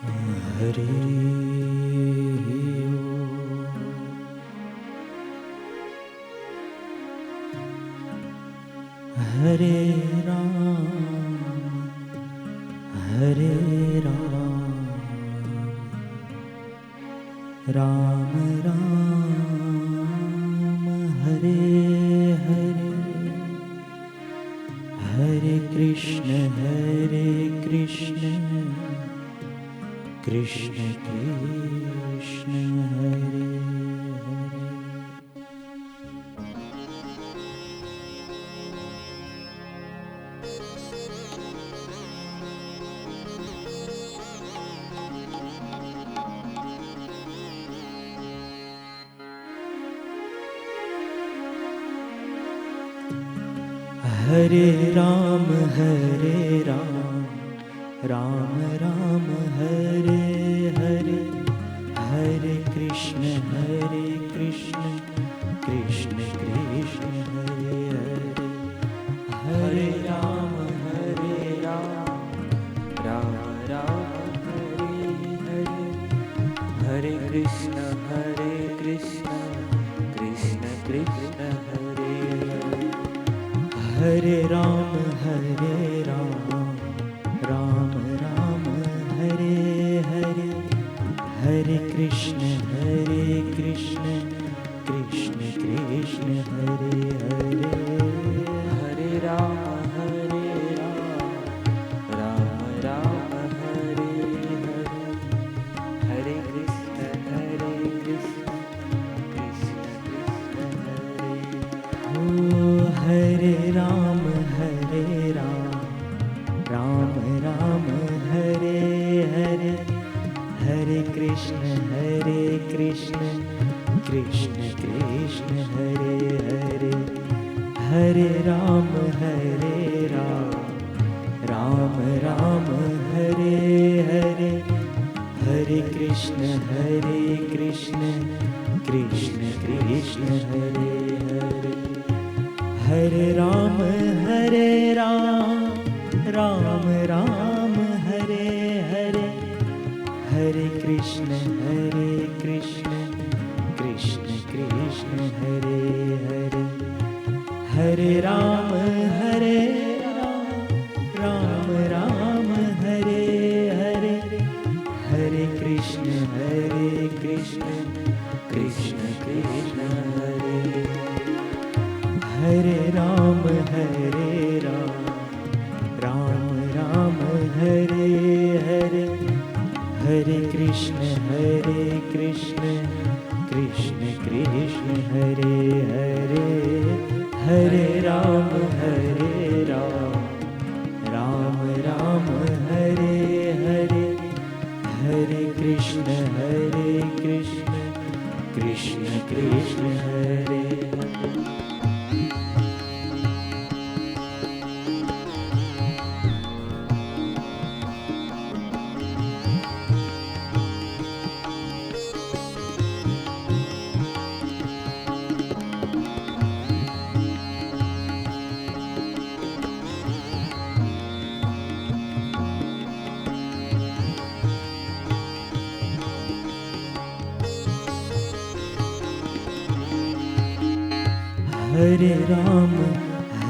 Hare Hare Ram हरे Ram Ram Ram Hare Hare Hare Krishna Krishna Krishna Hare Hare. हरे Ram Ram Ram Hare Hare Hare Krishna Krishna Krishna Hare Hare Hare Ram Ram Ram Hare Hare Hare Krishna Krishna Krishna Hare Hare Hare Ram Ram Ram Hare Hare Hare Krishna Krishna Krishna Hare Hare Hare Ram Ram Ram Hare Hare Hare Krishna Krishna Krishna हरे ओ हरे Ram Ram Ram Hare Hare Hare Krishna Krishna Krishna Hare Hare Hare Ram Ram Ram Hare Hare Hare Krishna Krishna Krishna Hare Hare Hare Ram Ram Ram Hare Hare Hare Krishna Krishna Krishna Hare Hare Hare Ram Ram Hare Hare Hare Krishna Krishna Hare Hare Ram Ram Hare Hare Hare Krishna Krishna Hare Hare Hare Ram Ram Hare Hare Hare Krishna Krishna Hare Hare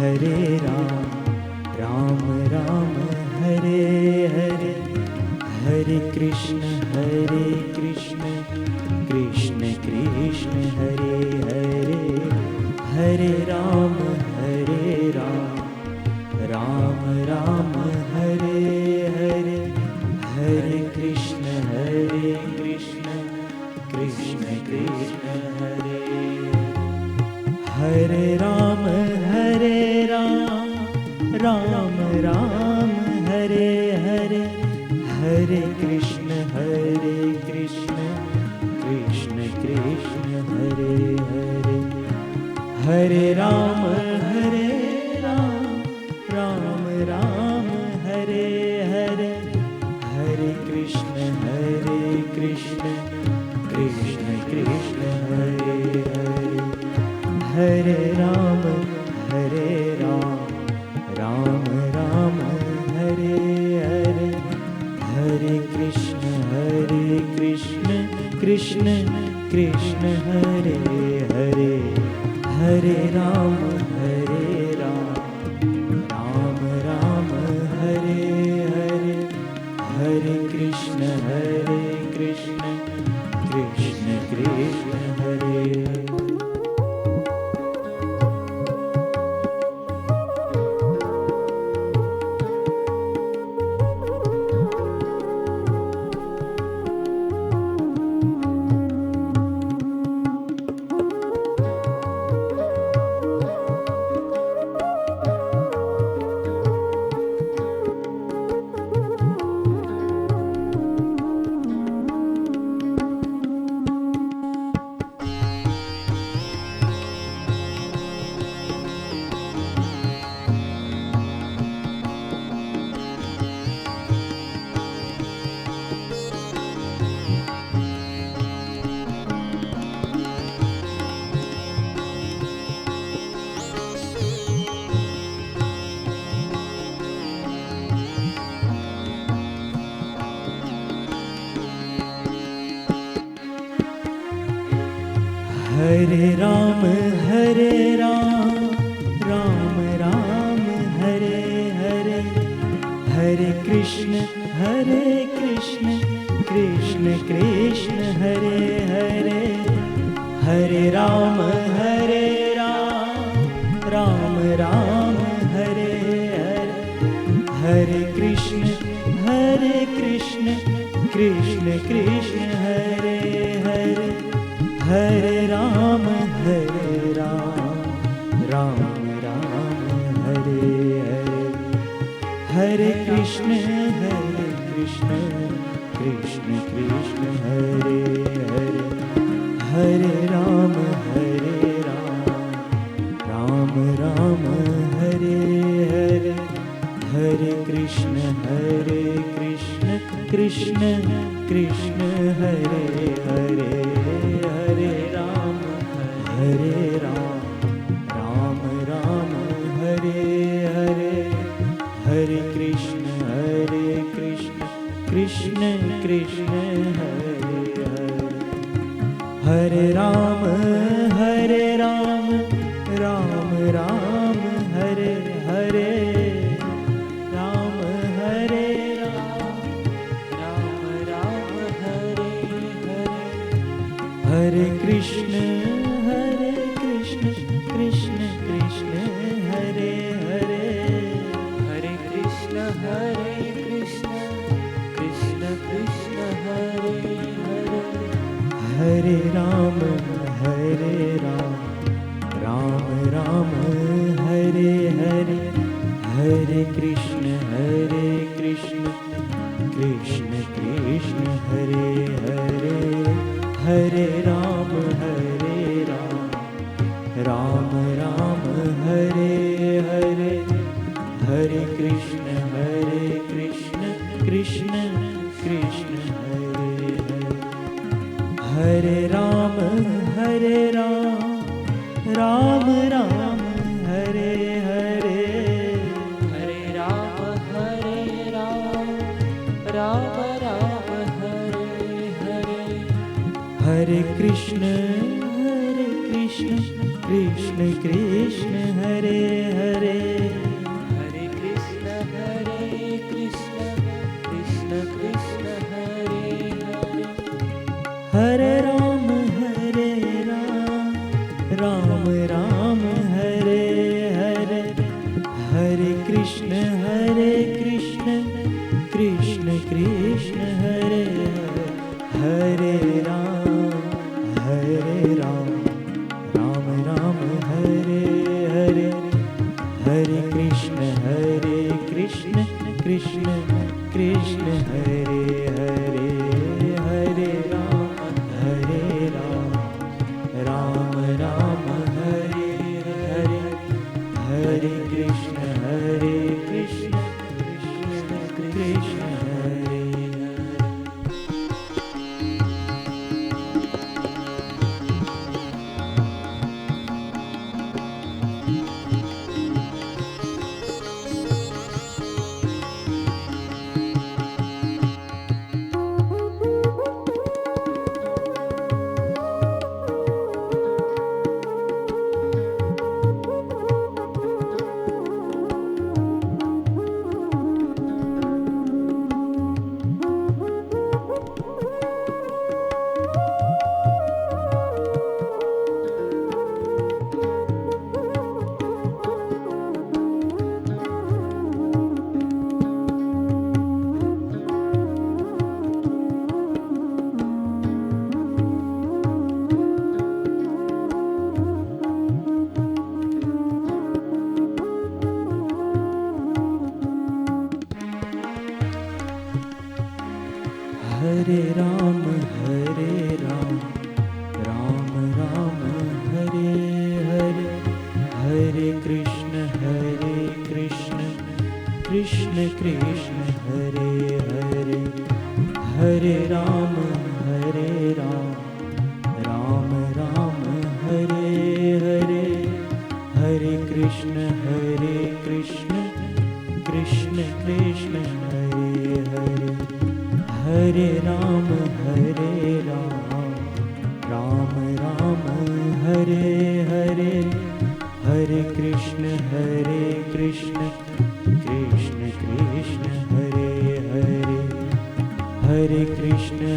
Hare Ram Ram Ram Hare Hare Hare Krishna Krishna Hare Hare Hare Ram Ram Ram Hare Hare Hare Krishna Krishna Hare Hare Ram Ram Ram Hare Hare Hare Krishna Krishna Hare Hare Hare Ram Ram Ram Hare Hare Hare Krishna Krishna Hare Hare Hare Ram Ram Ram Hare Hare Hare Krishna Krishna Krishna Hare Hare, हरे Ram Ram Ram Hare Hare, हरे Krishna Krishna Krishna हरे। हरे Ram Ram Ram Hare Hare, हरे Krishna Krishna Krishna Hare Hare, हरे Ram Ram Ram Hare Hare, हरे Krishna Krishna Krishna Hare Hare, हरे Ram Ram Ram Hare Hare, हरे Krishna Krishna Krishna Hare Hare, हरे Ram Ram Ram Hare Hare, हरे Krishna Krishna Krishna Hare Hare, हरे Ram Ram Ram Hare Hare, हरे Krishna Krishna Krishna Hare Hare, हरे Ram Ram Ram Hare Hare, Ram Ram Hare Hare, हरे Krishna Krishna Krishna Hare Hare, हरे Krishna Krishna Krishna Hare Hare, हरे Ram Ram Hare Hare, हरे Krishna Krishna Krishna Hare Hare, हरे Ram Ram Ram Hare Hare, हरे Krishna Krishna Krishna Hare Hare, हरे Ram Ram Ram Hare Hare, हरे Ram Ram Ram Hare Hare, हरे Krishna Krishna Krishna Hare Hare, हरे Krishna Krishna Krishna Hare Hare, हरे Ram Ram Hare Hare, हरे Krishna Krishna Krishna Hare Hare, हरे Ram Ram Hare Hare, हरे Krishna Krishna Krishna Hare Hare, हरे Ram Ram Hare Hare, हरे Krishna Krishna Krishna Hare Hare, हरे Ram Ram Ram Hare Hare, हरे Krishna Krishna Krishna Hare Hare, हरे Ram Ram Ram Hare Hare, हरे Krishna Krishna Krishna Hare Hare, हरे Ram Ram Ram Hare Hare, हरे Krishna Krishna Krishna Hare Hare, हरे Krishna